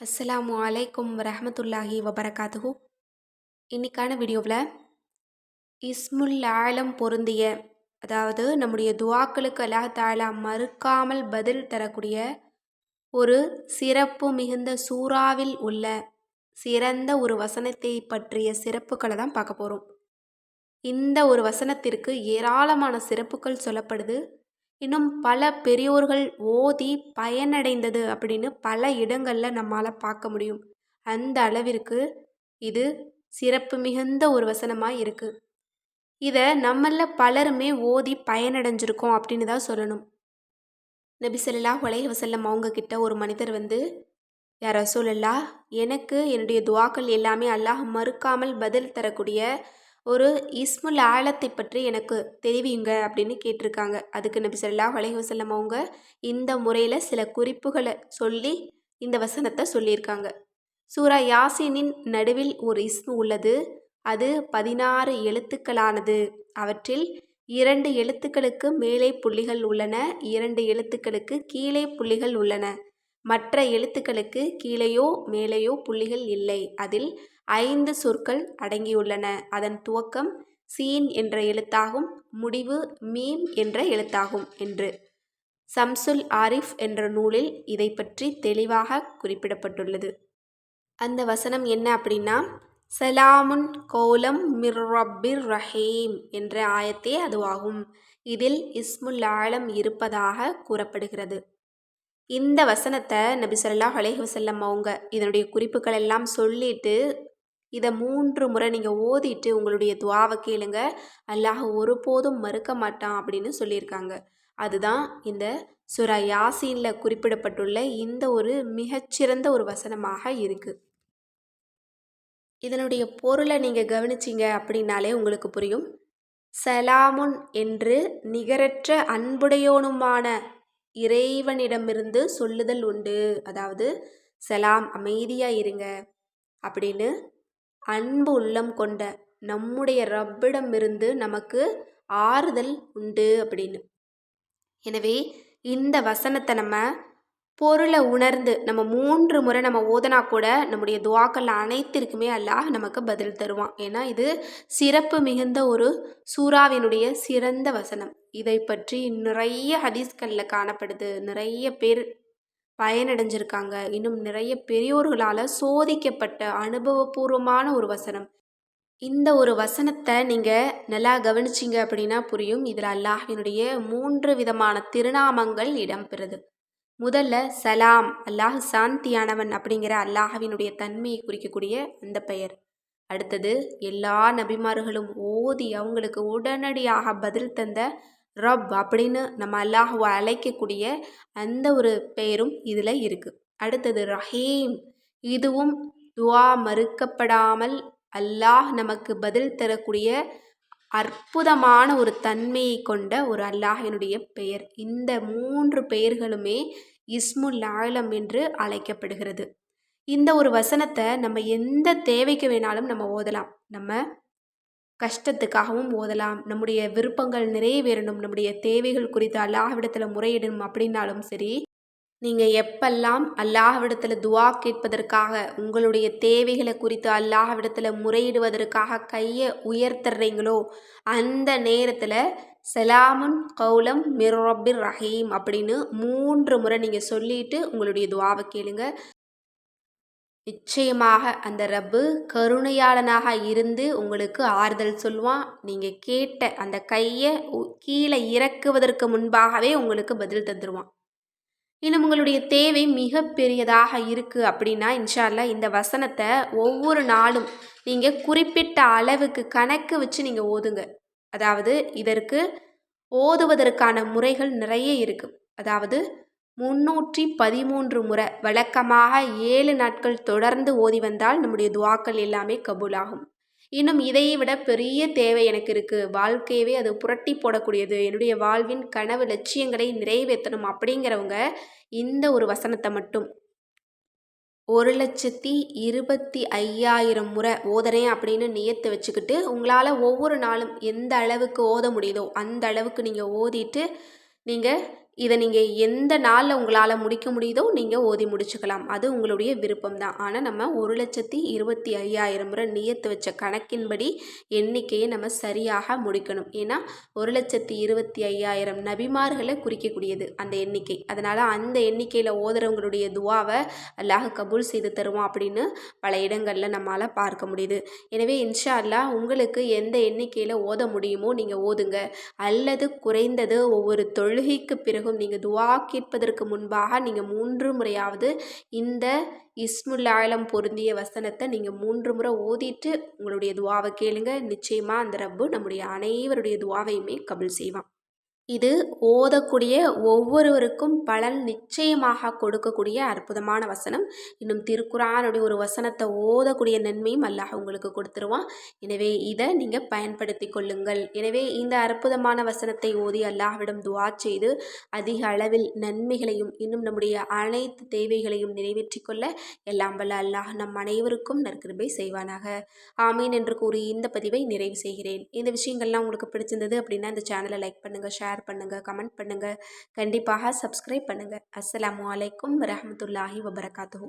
அஸ்ஸலாமு அலைக்கும் வரஹ்மத்துல்லாஹி வபரகாத்துஹு. இன்னைக்கான வீடியோவில் இஸ்முல் ஆலம் பொருந்திய, அதாவது நம்முடைய துஆக்களுக்கு அல்லாஹ் தஆலா மறுக்காமல் பதில் தரக்கூடிய ஒரு சிறப்பு மிகுந்த சூறாவில் உள்ள சிறந்த ஒரு வசனத்தை பற்றிய சிறப்புகளை தான் பார்க்க போகிறோம். இந்த ஒரு வசனத்திற்கு ஏராளமான சிறப்புகள் சொல்லப்படுது. இன்னும் பல பெரியோர்கள் ஓதி பயனடைந்தது அப்படின்னு பல இடங்களில் நம்மால் பார்க்க முடியும். அந்த அளவிற்கு இது சிறப்பு மிகுந்த ஒரு வசனமாக இருக்குது. இதை நம்மள பலருமே ஓதி பயனடைஞ்சிருக்கோம் அப்படின்னு தான் சொல்லணும். நபி ஸல்லல்லாஹு அலைஹி வஸல்லம் அவங்க கிட்ட ஒரு மனிதர் வந்து, யா ரசூலல்லாஹ், எனக்கு என்னுடைய துஆக்கள் எல்லாமே அல்லாஹ் மறுக்காமல் பதில் தரக்கூடிய ஒரு இஸ்முல் ஆலத்தை பற்றி எனக்கு தெரிவிங்க அப்படின்னு கேட்டிருக்காங்க. அதுக்கு நபி ஸல்லல்லாஹு அலைஹி வஸல்லம் அவங்க இந்த முறையில் சில குறிப்புகளை சொல்லி இந்த வசனத்தை சொல்லியிருக்காங்க. சூரா யாசீனின் நடுவில் ஒரு இஸ்மு உள்ளது. அது 16 எழுத்துக்களானது. அவற்றில் 2 எழுத்துக்களுக்கு மேலே புள்ளிகள் உள்ளன, 2 எழுத்துக்களுக்கு கீழே புள்ளிகள் உள்ளன. மற்ற எழுத்துக்களுக்கு கீழேயோ மேலேயோ புள்ளிகள் இல்லை. அதில் 5 சொற்கள் அடங்கியுள்ளன. அதன் துவக்கம் சீன் என்ற எழுத்தாகும், முடிவு மீம் என்ற எழுத்தாகும் என்று சம்சுல் ஆரிஃப் என்ற நூலில் இதை பற்றி தெளிவாக குறிப்பிடப்பட்டுள்ளது. அந்த வசனம் என்ன அப்படின்னா, சலாமுன் கௌலம் மிர் ரப்பிர் ரஹீம் என்ற ஆயத்தே அதுவாகும். இதில் இஸ்முல் ஆலம் இருப்பதாக கூறப்படுகிறது. இந்த வசனத்தை நபி ஸல்லல்லாஹு அலைஹி வஸல்லம் அவங்க இதனுடைய குறிப்புகள் எல்லாம் சொல்லிட்டு இதை 3 முறை நீங்கள் ஓதிட்டு உங்களுடைய துஆவை கேளுங்க. அல்லாஹ் ஒருபோதும் மறுக்க மாட்டான் அப்படின்னு சொல்லியிருக்காங்க. அதுதான் இந்த சூரா யாசீனில் குறிப்பிடப்பட்டுள்ள இந்த ஒரு மிகச்சிறந்த ஒரு வசனமாக இருக்குது. இதனுடைய பொருளை நீங்கள் கவனிச்சிங்க அப்படின்னாலே உங்களுக்கு புரியும். சலாமுன் என்று நிகரற்ற அன்புடையோனுமான இறைவனிடமிருந்து சொல்லுதல் உண்டு. அதாவது சலாம், அமைதியாக இருங்க அப்படின்னு அன்பு உள்ளம் கொண்ட நம்முடைய ரப்பிடமிருந்து நமக்கு ஆறுதல் உண்டு அப்படின்னு. எனவே இந்த வசனத்தை நம்ம பொருளை உணர்ந்து நம்ம 3 முறை நம்ம ஓதனா கூட நம்முடைய துஆக்கள் அனைத்திற்குமே அல்லாஹ் நமக்கு பதில் தருவான். ஏன்னா இது சிறப்பு மிகுந்த ஒரு சூறாவினுடைய சிறந்த வசனம். இதை பற்றி நிறைய ஹதீஸ்களில் காணப்படுது. நிறைய பேர் பயனடைஞ்சிருக்காங்க. இன்னும் நிறைய பெரியோர்களால் சோதிக்கப்பட்ட அனுபவபூர்வமான ஒரு வசனம். இந்த ஒரு வசனத்தை நீங்கள் நல்லா கவனிச்சிங்க அப்படின்னா புரியும். இதில் அல்லாஹ்வினுடைய 3 விதமான திருநாமங்கள் இடம்பெறுது. முதல்ல சலாம், அல்லாஹ் சாந்தியானவன் அப்படிங்கிற அல்லாஹ்வினுடைய தன்மையை குறிக்கக்கூடிய அந்த பெயர். அடுத்தது எல்லா நபிமார்களும் ஓதி அவங்களுக்கு உடனடியாக பதில் தந்த ரப் அப்படின்னு நம்ம அல்லாஹ்வை அழைக்கக்கூடிய அந்த ஒரு பெயரும் இதில் இருக்குது. அடுத்தது ரஹீம், இதுவும் துஆ மறுக்கப்படாமல் அல்லாஹ் நமக்கு பதில் தரக்கூடிய அற்புதமான ஒரு தன்மையை கொண்ட ஒரு அல்லாஹினுடைய பெயர். இந்த 3 பெயர்களுமே இஸ்முல் ஆலம் என்று அழைக்கப்படுகிறது. இந்த ஒரு வசனத்தை நம்ம எந்த தேவைக்கு வேணாலும் நம்ம ஓதலாம். நம்ம கஷ்டத்துக்காகவும் ஓதலாம், நம்முடைய விருப்பங்கள் நிறைவேறணும், நம்முடைய தேவைகள் குறித்து அல்லாஹ்விடத்தில் முறையிடணும் அப்படின்னாலும் சரி, நீங்கள் எப்பெல்லாம் அல்லாஹ்விடத்தில் துஆ கேட்பதற்காக உங்களுடைய தேவைகளை குறித்து அல்லாஹ்விடத்தில் முறையிடுவதற்காக கையை உயர்த்துறீங்களோ அந்த நேரத்தில் சலாமுன் கௌலம் மிர் ரப்பிர் ரஹீம் அப்படின்னு 3 முறை நீங்கள் சொல்லிட்டு உங்களுடைய துஆவை கேளுங்க. நிச்சயமாக அந்த ரப்பு கருணையாளனாக இருந்து உங்களுக்கு ஆறுதல் சொல்லுவான். நீங்கள் கேட்ட அந்த கையை கீழே இறக்குவதற்கு முன்பாகவே உங்களுக்கு பதில் தந்துடுவான். இன்னும் உங்களுடைய தேவை மிக பெரியதாக இருக்குது அப்படின்னா இன்ஷா அல்லாஹ் இந்த வசனத்தை ஒவ்வொரு நாளும் நீங்கள் குறிப்பிட்ட அளவுக்கு கணக்கு வச்சு நீங்கள் ஓதுங்க. அதாவது இதற்கு ஓதுவதற்கான முறைகள் நிறைய இருக்குது. அதாவது 313 முறை வழக்கமாக 7 நாட்கள் தொடர்ந்து ஓதி வந்தால் நம்முடைய துஆக்கள் எல்லாமே கபூலாகும். இன்னும் இதை விட பெரிய தேவை எனக்கு இருக்குது, வாழ்க்கையவே அது புரட்டி போடக்கூடியது, என்னுடைய வாழ்வின் கனவு லட்சியங்களை நிறைவேற்றணும் அப்படிங்கிறவங்க இந்த ஒரு வசனத்தை மட்டும் 1,25,000 முறை ஓதுறேன் அப்படின்னு நியத்து வச்சுக்கிட்டு உங்களால் ஒவ்வொரு நாளும் எந்த அளவுக்கு ஓத முடியுதோ அந்த அளவுக்கு நீங்கள் ஓதிட்டு நீங்கள் இதை நீங்கள் எந்த நாளில் உங்களால் முடிக்க முடியுதோ நீங்கள் ஓதி முடிச்சுக்கலாம். அது உங்களுடைய விருப்பம் தான். ஆனால் நம்ம 1,25,000 முறை நியத்து வச்ச கணக்கின்படி எண்ணிக்கையை நம்ம சரியாக முடிக்கணும். ஏன்னா 1,25,000 நபிமார்களை குறிக்கக்கூடியது அந்த எண்ணிக்கை. அதனால் அந்த எண்ணிக்கையில் ஓதுறவங்களுடைய துவாவை அல்லாஹ் கபூல் செய்து தருவான் அப்படின்னு பல இடங்களில் நம்மளால் பார்க்க முடியுது. எனவே இன்ஷா அல்லாஹ் உங்களுக்கு எந்த எண்ணிக்கையில் ஓத முடியுமோ நீங்கள் ஓதுங்க. அல்லது குறைந்தது ஒவ்வொரு தொழுகைக்கு பிறகும் நீங்கள் துவா கேட்பதற்கு முன்பாக நீங்கள் 3 முறையாவது இந்த இஸ்முல் ஆலம் பொருந்திய வசனத்தை நீங்கள் 3 முறை ஓதிட்டு உங்களுடைய துவாவை கேளுங்க. நிச்சயமாக அந்த ரப்பு நம்முடைய அனைவருடைய துவாவையுமே கபூல் செய்வான். இது ஓதக்கூடிய ஒவ்வொருவருக்கும் பலன் நிச்சயமாக கொடுக்கக்கூடிய அற்புதமான வசனம். இன்னும் திருக்குர்ஆனுடைய ஒரு வசனத்தை ஓதக்கூடிய நன்மையும் அல்லாஹ் உங்களுக்கு கொடுத்துருவான். எனவே இதை நீங்கள் பயன்படுத்தி கொள்ளுங்கள். எனவே இந்த அற்புதமான வசனத்தை ஓதி அல்லாஹ்விடம் துஆ செய்து அதிக அளவில் நன்மைகளையும் இன்னும் நம்முடைய அனைத்து தேவைகளையும் நிறைவேற்றி கொள்ள எல்லாம் வல்ல அல்லாஹ் நம் அனைவருக்கும் நற்கிருபை செய்வானாக. ஆமீன் என்று கூறி இந்த பதிவை நிறைவு செய்கிறேன். இந்த விஷயங்கள்லாம் உங்களுக்கு பிடிச்சிருந்தது அப்படின்னா இந்த சேனலை லைக் பண்ணுங்கள், ஷேர் பண்ணுங்கள், கமெண்ட் பண்ணுங்கள். கண்டிப்பாக சப்ஸ்கிரைப் பண்ணுங்கள். அஸ்ஸலாமு அலைக்கும் வரஹ்மத்துல்லாஹி வபரகாத்துஹு.